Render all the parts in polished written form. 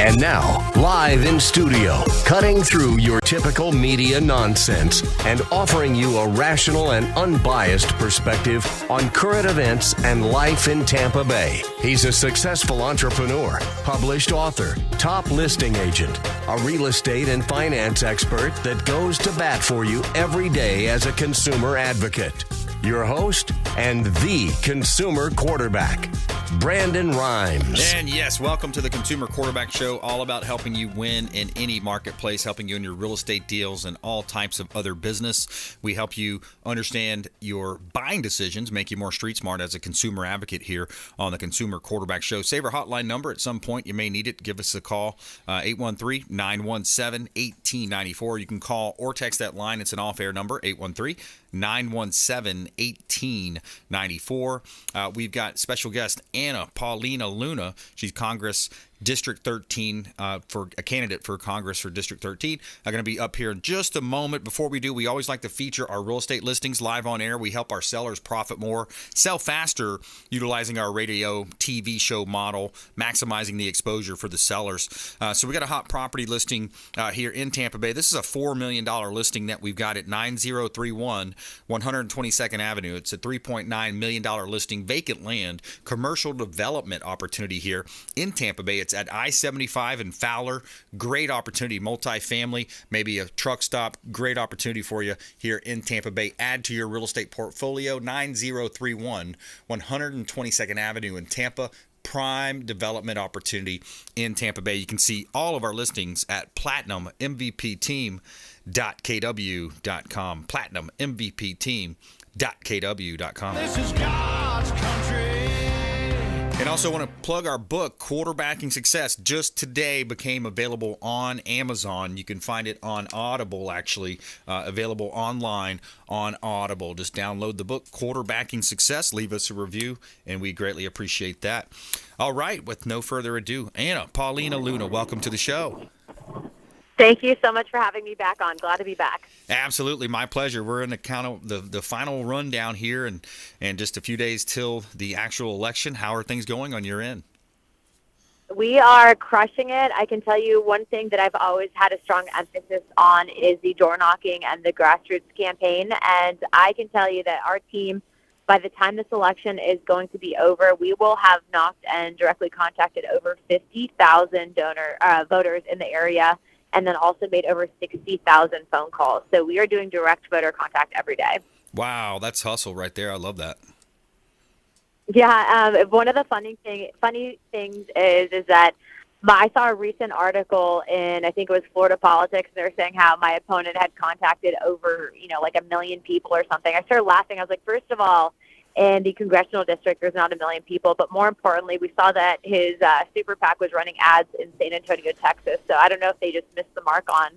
And now, live in studio, cutting through your typical media nonsense and offering you a rational and unbiased perspective on current events and life in Tampa Bay. He's a successful entrepreneur, published author, top listing agent, a real estate and finance expert that goes to bat for you every day as a consumer advocate. Your host and the consumer quarterback, Brandon Rhymes. And yes, welcome to the Consumer Quarterback Show, all about helping you win in any marketplace, helping you in your real estate deals and all types of other business. We help you understand your buying decisions, make you more street smart as a consumer advocate here on the Consumer Quarterback Show. Save our hotline number at some point. You may need it. Give us a call, 813-917-1894. You can call or text that line. It's an off-air number, 813-917-1894. We've got special guest Paulina Luna. She's Congress District 13 for a candidate for Congress for District 13. I'm going to be up here in just a moment. Before we do, we always like to feature our real estate listings live on air. We help our sellers profit more, sell faster, utilizing our radio TV show model, maximizing the exposure for the sellers. So we got a hot property listing here in Tampa Bay. This is a $4 million listing that we've got at 9031 122nd Avenue. It's a $3.9 million listing, vacant land, commercial development opportunity here in Tampa Bay. It's at I-75 and Fowler. Great opportunity, multifamily, maybe a truck stop. Great opportunity for you here in Tampa Bay. Add to your real estate portfolio, 9031 122nd Avenue in Tampa. Prime development opportunity in Tampa Bay. You can see all of our listings at platinummvpteam.kw.com. platinummvpteam.kw.com. This is God's country. And also want to plug our book, Quarterbacking Success. Just today became available on Amazon. You can find it on Audible, actually, available online on Audible. Just download the book, Quarterbacking Success. Leave us a review, and we greatly appreciate that. All right, with no further ado, Paulina Luna, welcome to the show. Thank you so much for having me back on. Glad to be back. Absolutely, my pleasure. We're in the final rundown here, and just a few days till the actual election. How are things going on your end? We are crushing it. I can tell you one thing that I've always had a strong emphasis on is the door knocking and the grassroots campaign. And I can tell you that our team, by the time this election is going to be over, we will have knocked and directly contacted over 50,000 voters in the area, and then also made over 60,000 phone calls. So we are doing direct voter contact every day. Wow, that's hustle right there. I love that. Yeah, one of the funny things is that I saw a recent article in, I think it was Florida Politics, and they were saying how my opponent had contacted over, like 1 million people or something. I started laughing. I was like, first of all, in the Congressional District, there's not 1 million people. But more importantly, we saw that his super PAC was running ads in San Antonio, Texas. So I don't know if they just missed the mark on,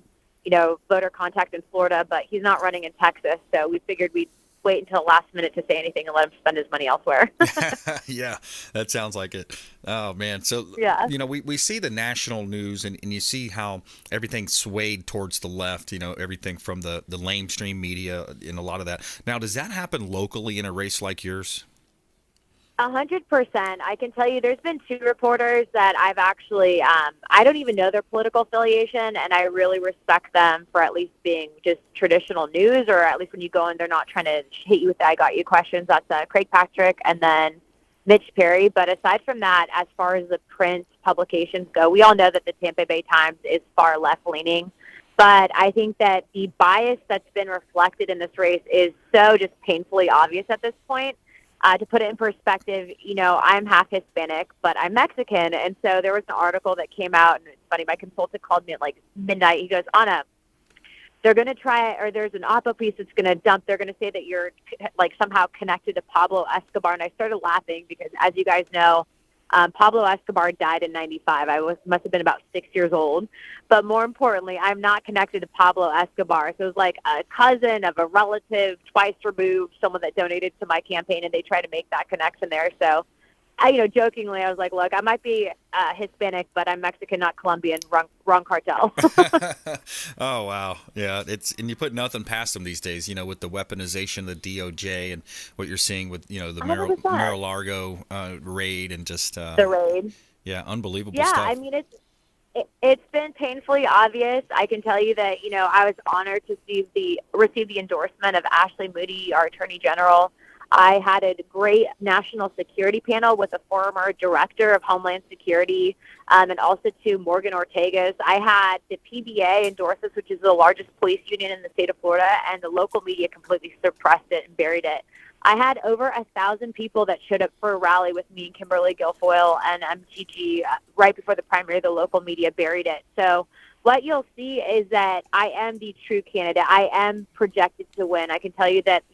voter contact in Florida, but he's not running in Texas. So we figured we'd wait until the last minute to say anything and let him spend his money elsewhere. Yeah, that sounds like it. Oh, man. So, yeah. We see the national news and you see how everything swayed towards the left, everything from the lamestream media and a lot of that. Now, does that happen locally in a race like yours? 100%. I can tell you there's been 2 reporters that I've actually, I don't even know their political affiliation, and I really respect them for at least being just traditional news, or at least when you go in, they're not trying to hit you with the I got you questions. That's Craig Patrick and then Mitch Perry. But aside from that, as far as the print publications go, we all know that the Tampa Bay Times is far left-leaning. But I think that the bias that's been reflected in this race is so just painfully obvious at this point. To put it in perspective, I'm half Hispanic, but I'm Mexican. And so there was an article that came out, and it's funny, my consultant called me at like midnight. He goes, Anna, they're going to try, or there's an oppo piece that's going to dump. They're going to say that you're like somehow connected to Pablo Escobar. And I started laughing because, as you guys know, Pablo Escobar died in 95. I must have been about 6 years old. But more importantly, I'm not connected to Pablo Escobar. So it was like a cousin of a relative, twice removed, someone that donated to my campaign, and they try to make that connection there. So jokingly, I was like, look, I might be Hispanic, but I'm Mexican, not Colombian. Wrong cartel. Oh, wow. Yeah, and you put nothing past them these days, with the weaponization of the DOJ and what you're seeing with, the Mar-a-Lago raid and just... the raid. Yeah, unbelievable yeah, stuff. I mean, It's been painfully obvious. I can tell you that, I was honored to receive the endorsement of Ashley Moody, our Attorney General. I had a great national security panel with a former director of Homeland Security, and also two Morgan Ortegas. I had the PBA endorse us, which is the largest police union in the state of Florida, and the local media completely suppressed it and buried it. I had over 1,000 people that showed up for a rally with me and Kimberly Guilfoyle and MTG right before the primary. The local media buried it. So what you'll see is that I am the true candidate. I am projected to win. I can tell you that,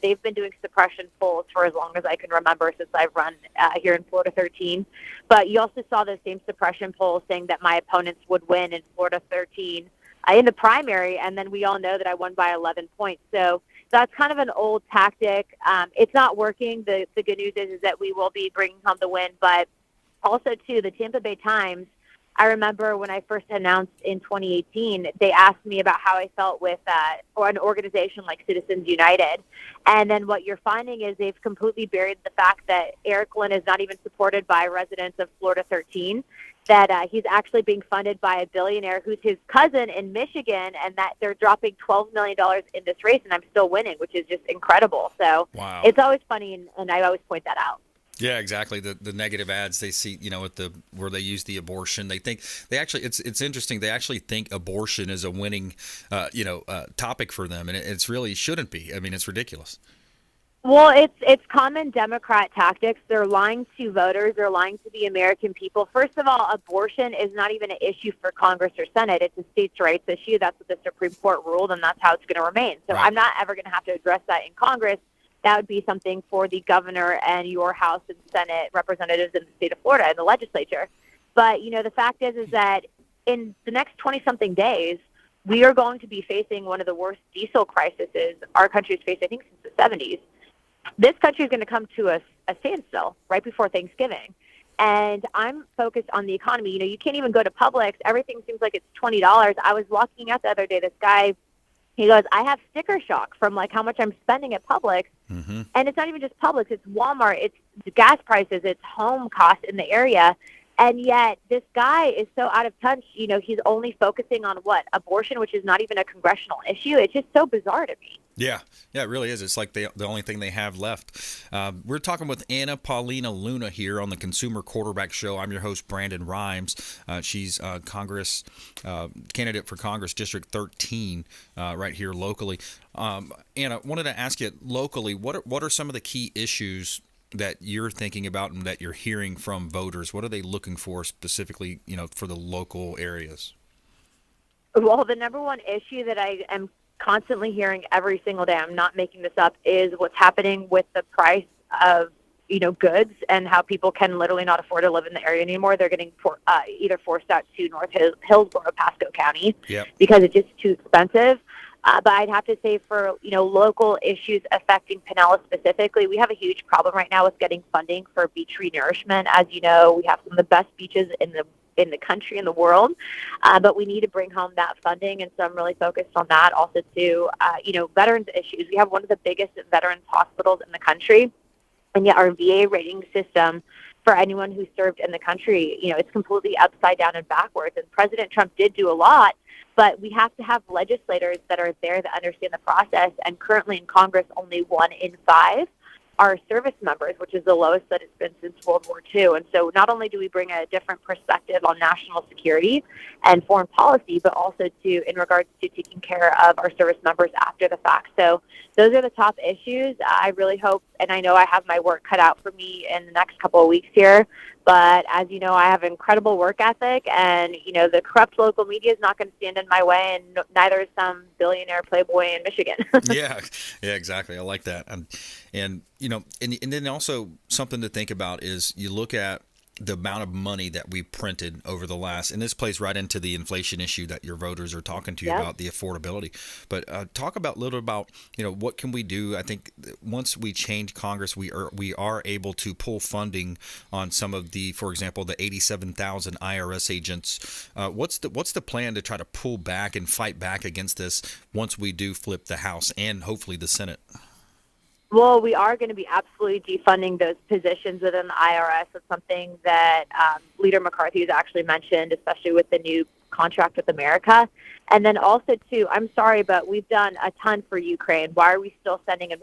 they've been doing suppression polls for as long as I can remember since I've run here in Florida 13. But you also saw the same suppression polls saying that my opponents would win in Florida 13 in the primary, and then we all know that I won by 11 points. So that's kind of an old tactic. It's not working. The good news is that we will be bringing home the win. But also, too, the Tampa Bay Times, I remember when I first announced in 2018, they asked me about how I felt with or an organization like Citizens United. And then what you're finding is they've completely buried the fact that Eric Lynn is not even supported by residents of Florida 13, that he's actually being funded by a billionaire who's his cousin in Michigan, and that they're dropping $12 million in this race, and I'm still winning, which is just incredible. So Wow. It's always funny, and I always point that out. Yeah, exactly. The negative ads they see, at where they use the abortion, they think it's interesting. They actually think abortion is a winning, topic for them, and it's really shouldn't be. I mean, it's ridiculous. Well, it's common Democrat tactics. They're lying to voters. They're lying to the American people. First of all, abortion is not even an issue for Congress or Senate. It's a states' rights issue. That's what the Supreme Court ruled, and that's how it's going to remain. So Right. I'm not ever going to have to address that in Congress. That would be something for the governor and your House and Senate representatives in the state of Florida and the legislature. But, the fact is that in the next 20-something days, we are going to be facing one of the worst diesel crises our country's faced, I think, since the 70s. This country is going to come to a standstill right before Thanksgiving. And I'm focused on the economy. You can't even go to Publix. Everything seems like it's $20. I was walking out the other day. This guy, he goes, I have sticker shock from how much I'm spending at Publix. Mm-hmm. And it's not even just Publix. It's Walmart. It's the gas prices. It's home costs in the area. And yet this guy is so out of touch. He's only focusing on abortion, which is not even a congressional issue. It's just so bizarre to me. Yeah, it really is. It's like the only thing they have left. We're talking with Paulina Luna here on the Consumer Quarterback Show. I'm your host, Brandon Rhymes. She's Congress candidate for Congress District 13 right here locally. Anna, wanted to ask you locally, what are some of the key issues that you're thinking about and that you're hearing from voters? What are they looking for specifically, for the local areas? Well, the number one issue that I am constantly hearing every single day, I'm not making this up, is what's happening with the price of, goods and how people can literally not afford to live in the area anymore. They're getting either forced out to North Hillsborough, Pasco County, Yep. because it's just too expensive. But I'd have to say for, local issues affecting Pinellas specifically, we have a huge problem right now with getting funding for beach renourishment. As you know, we have some of the best beaches in the country, in the world, but we need to bring home that funding, and so I'm really focused on that. Also, too, veterans issues. We have one of the biggest veterans hospitals in the country, and yet our VA rating system for anyone who served in the country, it's completely upside down and backwards. And President Trump did do a lot, but we have to have legislators that are there that understand the process. And currently in Congress, only 1 in 5 are service members, which is the lowest that it's been since World War II. And so not only do we bring a different perspective on national security and foreign policy, but also in regards to taking care of our service members after the fact. So those are the top issues. I really hope, and I know I have my work cut out for me in the next couple of weeks here, but as you know, I have incredible work ethic, and, the corrupt local media is not going to stand in my way, and neither is some billionaire playboy in Michigan. Yeah, exactly. I like that. And then also something to think about is you look at the amount of money that we printed over the last, and this plays right into the inflation issue that your voters are talking to you about, the affordability. But talk about a little about, what can we do? I think once we change Congress, we are able to pull funding on some of the, for example, the 87,000 IRS agents. What's the plan to try to pull back and fight back against this once we do flip the House and hopefully the Senate? Well, we are going to be absolutely defunding those positions within the IRS. It's something that Leader McCarthy has actually mentioned, especially with the new contract with America. And then also, too, I'm sorry, but we've done a ton for Ukraine. Why are we still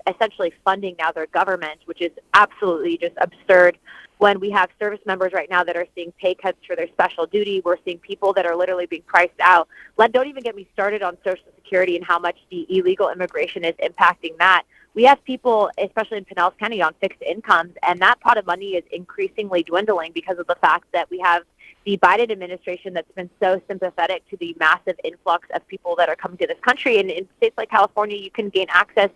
essentially funding now their government, which is absolutely just absurd when we have service members right now that are seeing pay cuts for their special duty. We're seeing people that are literally being priced out. Don't even get me started on Social Security and how much the illegal immigration is impacting that. We have people, especially in Pinellas County, on fixed incomes, and that pot of money is increasingly dwindling because of the fact that we have the Biden administration that's been so sympathetic to the massive influx of people that are coming to this country. And in states like California, you can gain access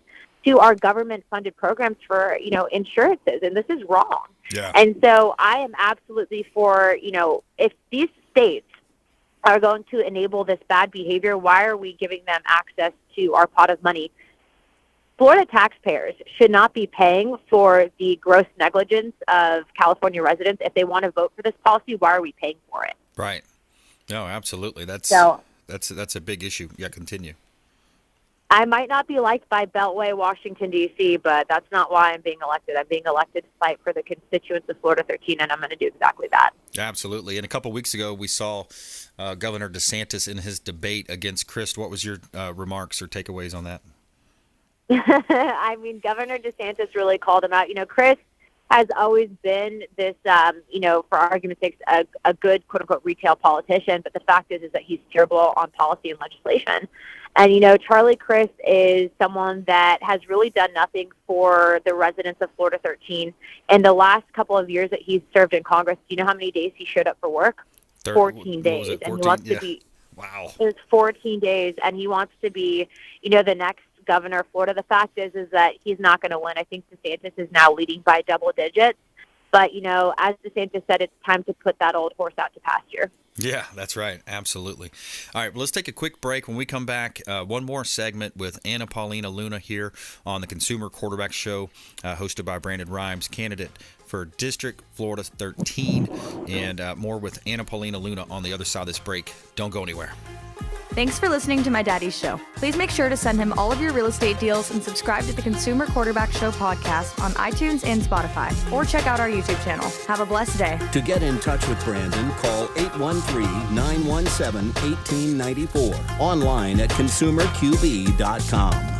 to our government-funded programs for, insurances, and this is wrong. Yeah. And so I am absolutely for, if these states are going to enable this bad behavior, why are we giving them access to our pot of money? Florida taxpayers should not be paying for the gross negligence of California residents. If they want to vote for this policy, why are we paying for it? Right. No, absolutely. That's a big issue. Yeah, continue. I might not be liked by Beltway, Washington, D.C., but that's not why I'm being elected. I'm being elected to fight for the constituents of Florida 13, and I'm going to do exactly that. Absolutely. And a couple of weeks ago, we saw Governor DeSantis in his debate against Crist. What was your remarks or takeaways on that? I mean, Governor DeSantis really called him out. Chris has always been this, for argument's sake, a good, quote-unquote, retail politician, but the fact is that he's terrible on policy and legislation. And, Charlie Crist is someone that has really done nothing for the residents of Florida 13. In the last couple of years that he's served in Congress, do you know how many days he showed up for work? 14 days. 14? And he wants to be. Wow. It was 14 days, and he wants to be, the next governor of Florida. The fact is that he's not going to win. I think DeSantis is now leading by double digits. But, as DeSantis said, it's time to put that old horse out to pasture. Yeah, that's right. Absolutely. All right, well, let's take a quick break. When we come back, one more segment with Paulina Luna here on the Consumer Quarterback Show, hosted by Brandon Rhymes, candidate for District Florida 13, and more with Paulina Luna on the other side of this break. Don't go anywhere. Thanks for listening to my daddy's show. Please make sure to send him all of your real estate deals and subscribe to the Consumer Quarterback Show podcast on iTunes and Spotify, or check out our YouTube channel. Have a blessed day. To get in touch with Brandon, call 813-917-1894. Online at consumerqb.com.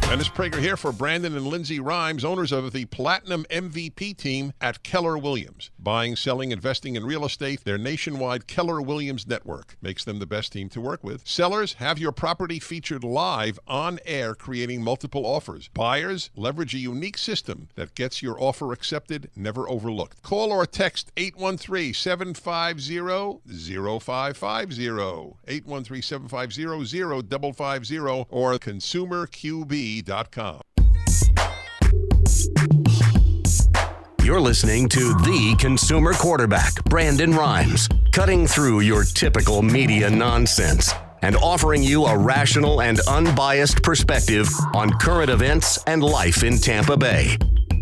Dennis Prager here for Brandon and Lindsay Rhymes, owners of the Platinum MVP team at Keller Williams. Buying, selling, investing in real estate, their nationwide Keller Williams network makes them the best team to work with. Sellers, have your property featured live on air, creating multiple offers. Buyers, leverage a unique system that gets your offer accepted, never overlooked. Call or text 813-750-0550, 813-750-0550, or consumerqb.com. You're listening to the Consumer Quarterback, Brandon Rhymes, cutting through your typical media nonsense and offering you a rational and unbiased perspective on current events and life in Tampa Bay.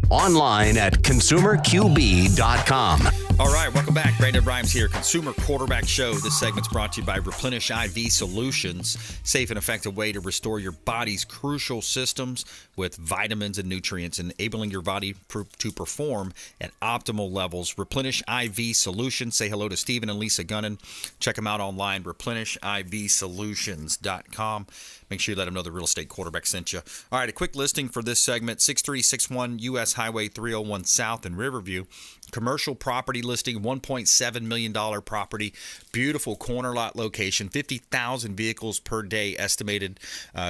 Online at consumerqb.com. All right, welcome back. Brandon Rhymes here, Consumer Quarterback Show. This segment's brought to you by Replenish IV Solutions, safe and effective way to restore your body's crucial systems with vitamins and nutrients, enabling your body to perform at optimal levels. Replenish IV Solutions. Say hello to Stephen and Lisa Gunnan. Check them out online, replenishivsolutions.com. Make sure you let them know the real estate quarterback sent you. All right, a quick listing for this segment, 6361 US Highway 301 South in Riverview. Commercial property listing, $1.7 million property, beautiful corner lot location, 50,000 vehicles per day estimated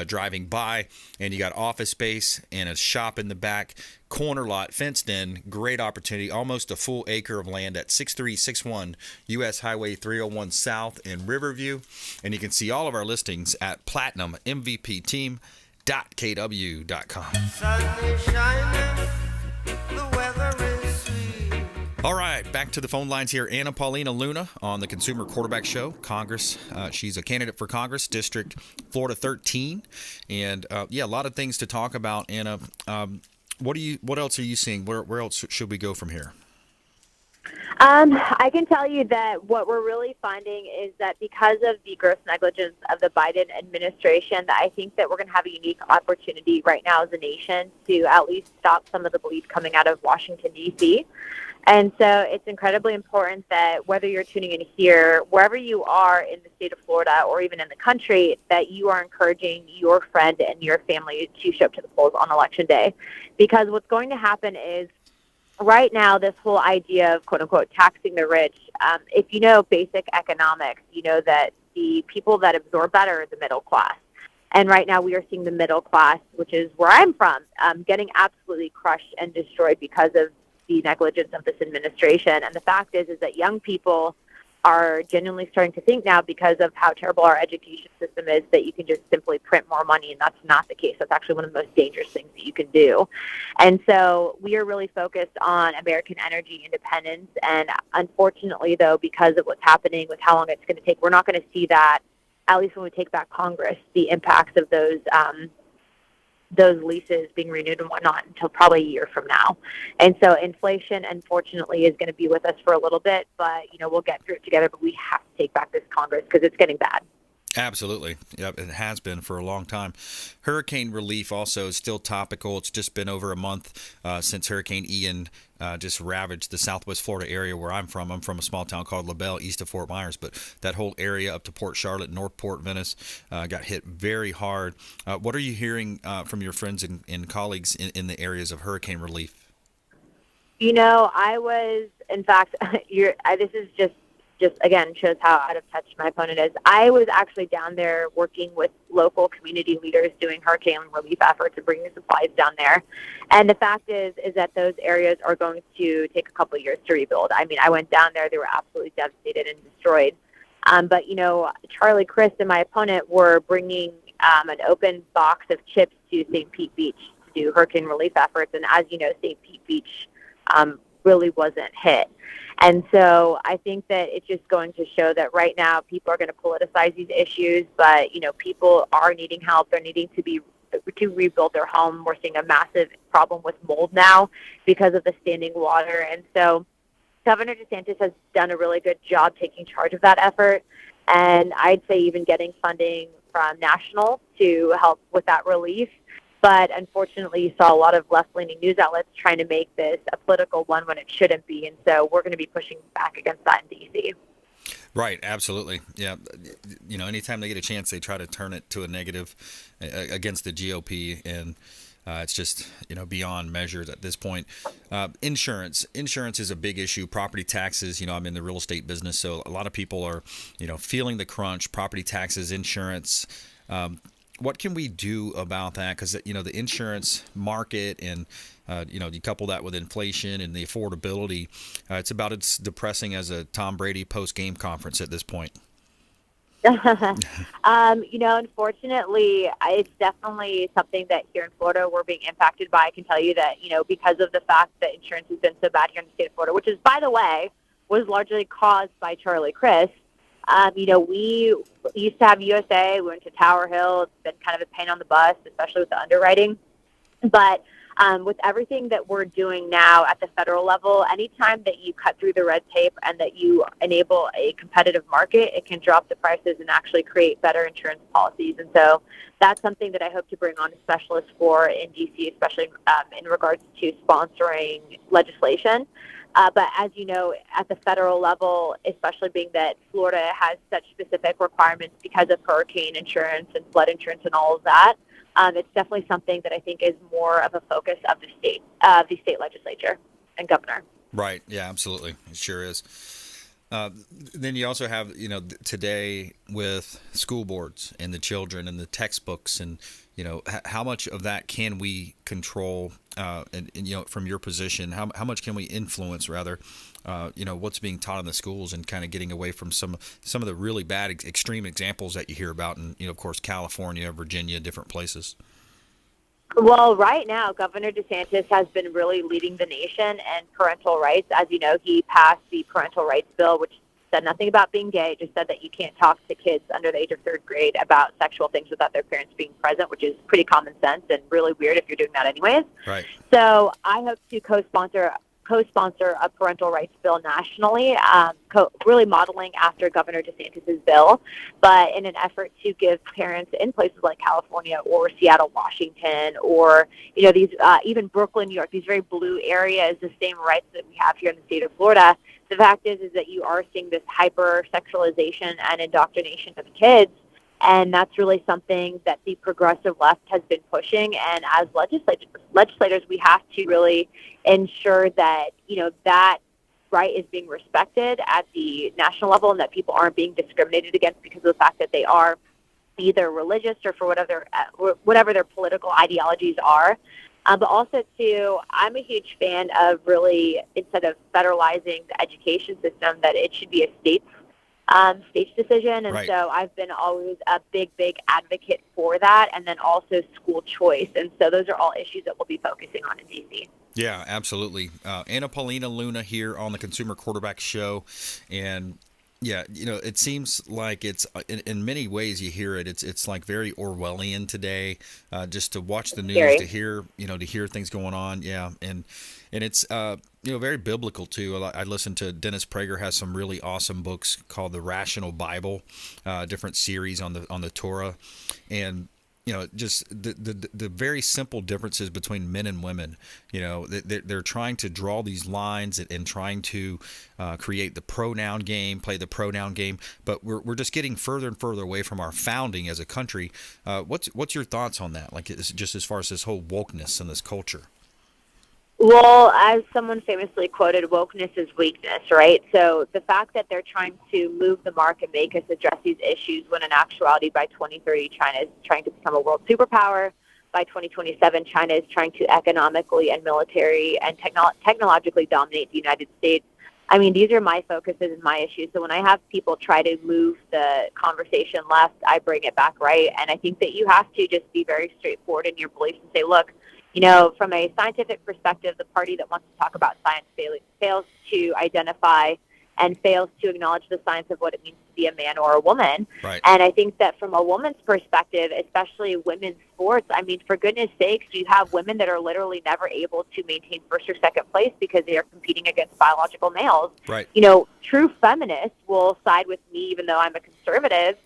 driving by, and you got office space and a shop in the back, corner lot, fenced in, great opportunity, almost a full acre of land at 6361 US Highway 301 South in Riverview, and you can see all of our listings at platinummvpteam.kw.com. Sun is shining, the weather is sweet. All right, back to the phone lines here. Paulina Luna on the Consumer Quarterback Show, Congress. She's a candidate for Congress, District Florida 13, and a lot of things to talk about. Anna, what else are you seeing? Where else should we go from here? I can tell you that what we're really finding is that because of the gross negligence of the Biden administration, that I think that we're going to have a unique opportunity right now as a nation to at least stop some of the bleed coming out of Washington, D.C. And so it's incredibly important that whether you're tuning in here, wherever you are in the state of Florida or even in the country, that you are encouraging your friend and your family to show up to the polls on Election Day. Because what's going to happen is right now, this whole idea of, quote unquote, taxing the rich, if you know basic economics, you know that the people that absorb that are the middle class. And right now we are seeing the middle class, which is where I'm from, getting absolutely crushed and destroyed because of the negligence of this administration. And the fact is that young people are genuinely starting to think now, because of how terrible our education system is, that you can just simply print more money, and that's not the case. That's actually one of the most dangerous things that you can do. And so we are really focused on American energy independence, and unfortunately, though, because of what's happening with how long it's going to take, we're not going to see that, at least when we take back Congress, the impacts of those leases being renewed and whatnot until probably a year from now. And so inflation, unfortunately, is going to be with us for a little bit, but, we'll get through it together, but we have to take back this Congress because it's getting bad. Absolutely. Yep, it has been for a long time. Hurricane relief also is still topical. It's just been over a month since Hurricane Ian just ravaged the southwest Florida area where I'm from. I'm from a small town called LaBelle, east of Fort Myers, but that whole area up to Port Charlotte, North Port Venice got hit very hard. What are you hearing from your friends and colleagues in the areas of hurricane relief? I was, in fact, this is just again shows how out of touch my opponent is. I was actually down there working with local community leaders doing hurricane relief efforts and bringing supplies down there. And the fact is that those areas are going to take a couple of years to rebuild. I mean, I went down there; they were absolutely devastated and destroyed. But Charlie Crist and my opponent were bringing an open box of chips to St. Pete Beach to do hurricane relief efforts. And as you know, St. Pete Beach really wasn't hit. And so I think that it's just going to show that right now people are going to politicize these issues, but, people are needing help. They're needing to rebuild their home. We're seeing a massive problem with mold now because of the standing water. And so Governor DeSantis has done a really good job taking charge of that effort. And I'd say even getting funding from national to help with that relief. But unfortunately, you saw a lot of left-leaning news outlets trying to make this a political one when it shouldn't be. And so we're going to be pushing back against that in D.C. Right, absolutely. Yeah, anytime they get a chance, they try to turn it to a negative against the GOP, and it's just, beyond measures at this point. Insurance is a big issue. Property taxes, I'm in the real estate business, so a lot of people are, feeling the crunch. Property taxes, insurance. What can we do about that? Because, the insurance market and, you couple that with inflation and the affordability, it's about as depressing as a Tom Brady post-game conference at this point. Unfortunately, it's definitely something that here in Florida we're being impacted by. I can tell you that, because of the fact that insurance has been so bad here in the state of Florida, which is, by the way, was largely caused by Charlie Crist. We used to have USA. We went to Tower Hill. It's been kind of a pain on the bus, especially with the underwriting. But with everything that we're doing now at the federal level, anytime that you cut through the red tape and that you enable a competitive market, it can drop the prices and actually create better insurance policies. And so that's something that I hope to bring on a specialist for in D.C., especially in regards to sponsoring legislation. But as you know, at the federal level, especially being that Florida has such specific requirements because of hurricane insurance and flood insurance and all of that, it's definitely something that I think is more of a focus of the state legislature and governor. Right. Yeah, absolutely. It sure is. Then you also have, today with school boards and the children and the textbooks and, how much of that can we control, and from your position, how much can we influence rather, what's being taught in the schools and kind of getting away from some of the really bad extreme examples that you hear about in, of course, California, Virginia, different places. Well, right now, Governor DeSantis has been really leading the nation in parental rights. As you know, he passed the parental rights bill, which said nothing about being gay, just said that you can't talk to kids under the age of third grade about sexual things without their parents being present, which is pretty common sense and really weird if you're doing that anyways. Right. So I hope to co-sponsor co-sponsor a parental rights bill nationally, really modeling after Governor DeSantis' bill, but in an effort to give parents in places like California or Seattle, Washington, or these even Brooklyn, New York, these very blue areas, the same rights that we have here in the state of Florida. The fact is that you are seeing this hyper-sexualization and indoctrination of kids. And that's really something that the progressive left has been pushing. And as legislators, we have to really ensure that, that right is being respected at the national level and that people aren't being discriminated against because of the fact that they are either religious or for whatever their political ideologies are. But also, too, I'm a huge fan of really, instead of federalizing the education system, that it should be a state's decision. And so I've been always a big advocate for that. And then also school choice. And so those are all issues that we'll be focusing on in D.C. Yeah, absolutely. Paulina Luna here on the Consumer Quarterback Show. And yeah, it seems like it's in many ways you hear it. It's like very Orwellian today. Just to watch the news, to hear things going on. Yeah, and it's very biblical too. I listened to Dennis Prager has some really awesome books called The Rational Bible, different series on the Torah, and just the very simple differences between men and women. They're trying to draw these lines and trying to create the pronoun game, play the pronoun game, but we're just getting further and further away from our founding as a country. What's your thoughts on that? Like, just as far as this whole wokeness and this culture. Well, as someone famously quoted, wokeness is weakness, right? So the fact that they're trying to move the mark and make us address these issues when in actuality by 2030 China is trying to become a world superpower. By 2027, China is trying to economically and military and technologically dominate the United States. I mean, these are my focuses and my issues. So when I have people try to move the conversation left, I bring it back right. And I think that you have to just be very straightforward in your beliefs and say, look, from a scientific perspective, the party that wants to talk about science fails to identify and fails to acknowledge the science of what it means to be a man or a woman. Right. And I think that from a woman's perspective, especially women's sports, I mean, for goodness sakes, you have women that are literally never able to maintain first or second place because they are competing against biological males. Right. True feminists will side with me, even though I'm a conservative,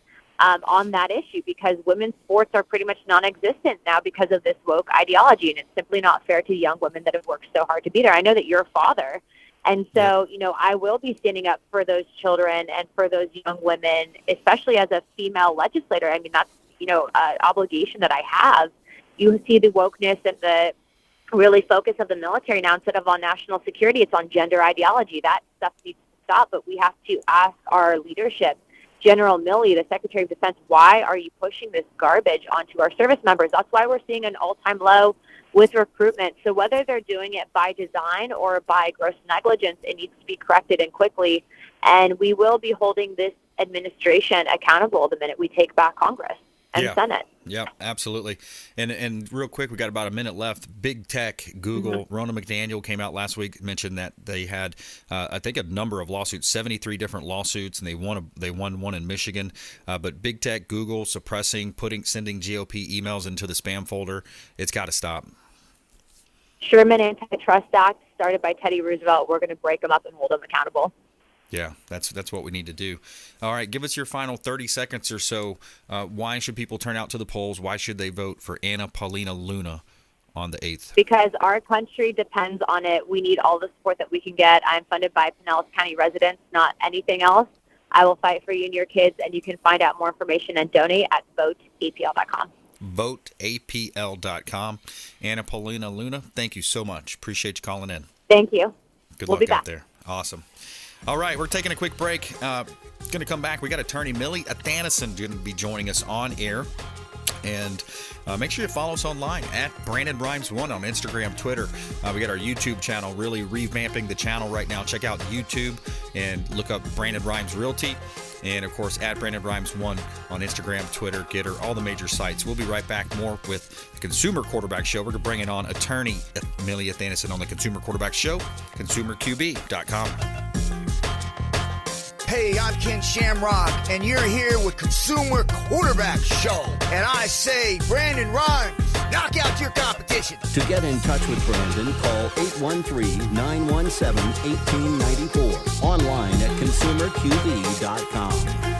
on that issue, because women's sports are pretty much non-existent now because of this woke ideology, and it's simply not fair to young women that have worked so hard to be there. I know that you're a father, and so, I will be standing up for those children and for those young women, especially as a female legislator. I mean, that's, an obligation that I have. You see the wokeness and the really focus of the military now, instead of on national security, it's on gender ideology. That stuff needs to stop, but we have to ask our leadership, General Milley, the Secretary of Defense, why are you pushing this garbage onto our service members? That's why we're seeing an all-time low with recruitment. So whether they're doing it by design or by gross negligence, it needs to be corrected and quickly. And we will be holding this administration accountable the minute we take back Congress and Senate. Yeah, absolutely. And real quick, we got about a minute left. Big tech, Google, Ronna McDaniel came out last week, mentioned that they had, I think, a number of lawsuits, 73 different lawsuits, and they won one in Michigan. But big tech, Google, suppressing, sending GOP emails into the spam folder. It's got to stop. Sherman Antitrust Act, started by Teddy Roosevelt. We're going to break them up and hold them accountable. Yeah, that's what we need to do. All right, give us your final 30 seconds or so. Why should people turn out to the polls? Why should they vote for Paulina Luna on the 8th? Because our country depends on it. We need all the support that we can get. I'm funded by Pinellas County residents, not anything else. I will fight for you and your kids, and you can find out more information and donate at voteapl.com. voteapl.com. Paulina Luna, thank you so much. Appreciate you calling in. Thank you. Good luck out there. Awesome. All right, we're taking a quick break. Going to come back. We got attorney Millie Athanison going to be joining us on air. And make sure you follow us online at Brandon Rhymes 1 on Instagram, Twitter. We got our YouTube channel, really revamping the channel right now. Check out YouTube and look up Brandon Rhymes Realty. And, of course, at Brandon Rhymes 1 on Instagram, Twitter, Getter, all the major sites. We'll be right back more with the Consumer Quarterback Show. We're bringing on attorney Millie Athanison on the Consumer Quarterback Show, consumerqb.com. Hey, I'm Ken Shamrock, and you're here with Consumer Quarterback Show. And I say, Brandon Rhymes, knock out your competition. To get in touch with Brandon, call 813-917-1894. Online at consumerqb.com.